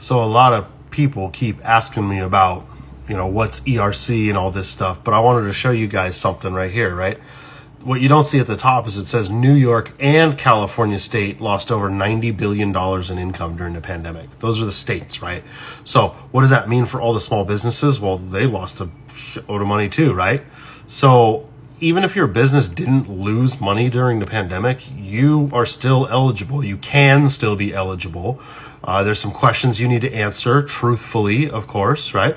So a lot of people keep asking me about, what's ERC and all this stuff, but I wanted to show you guys something right here, right? What you don't see at the top is it says New York and California state lost over $90 billion in income during the pandemic. Those are the states, right? So what does that mean for all the small businesses? Well, they lost a shitload of money too, right? So even if your business didn't lose money during the pandemic, you are still eligible. You can still be eligible. There's some questions you need to answer truthfully, of course, right?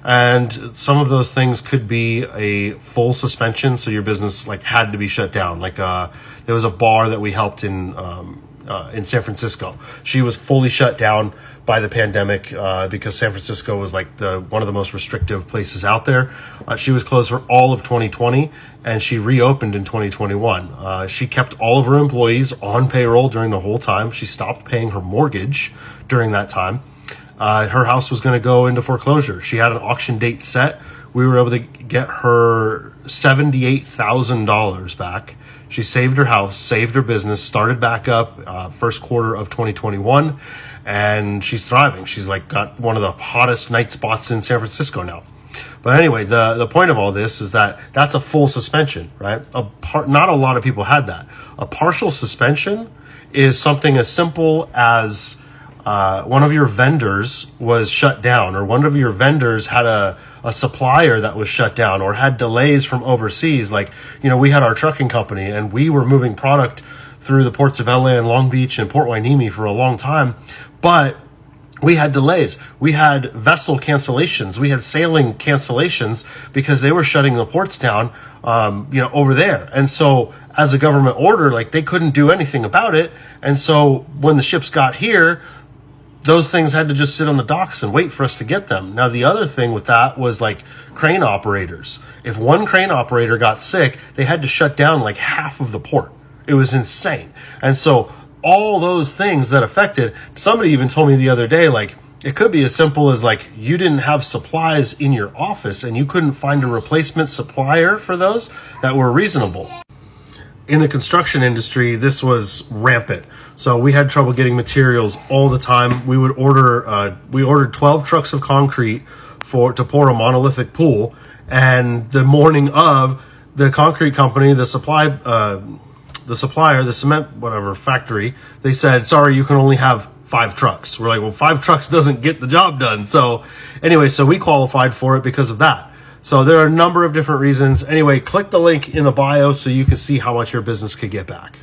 And some of those things could be a full suspension, so your business had to be shut down. There was a bar that we helped in San Francisco. She was fully shut down by the pandemic because San Francisco was one of the most restrictive places out there. She was closed for all of 2020, and she reopened in 2021. She kept all of her employees on payroll during the whole time. She stopped paying her mortgage during that time. Her house was going to go into foreclosure. She had an auction date set. We were able to get her $78,000 back. She saved her house, saved her business, started back up first quarter of 2021, and she's thriving. She's got one of the hottest night spots in San Francisco now. But anyway, the point of all this is that that's a full suspension, right? Not a lot of people had that. A partial suspension is something as simple as one of your vendors was shut down, or one of your vendors had a supplier that was shut down, or had delays from overseas. We had our trucking company, and we were moving product through the ports of LA and Long Beach and Port Hueneme for a long time, but we had delays. We had vessel cancellations. We had sailing cancellations because they were shutting the ports down, over there. And so as a government order, they couldn't do anything about it. And so when the ships got here, those things had to just sit on the docks and wait for us to get them. Now, the other thing with that was crane operators. If one crane operator got sick, they had to shut down half of the port. It was insane. And so all those things that affected, somebody even told me the other day, it could be as simple as you didn't have supplies in your office and you couldn't find a replacement supplier for those that were reasonable. In the construction industry, this was rampant. So we had trouble getting materials all the time. We would we ordered 12 trucks of concrete to pour a monolithic pool. And the morning of, the concrete company, the supplier, the cement, whatever, factory, they said, sorry, you can only have 5 trucks. We're well, 5 trucks doesn't get the job done. So anyway, so we qualified for it because of that. So there are a number of different reasons. Anyway, click the link in the bio so you can see how much your business could get back.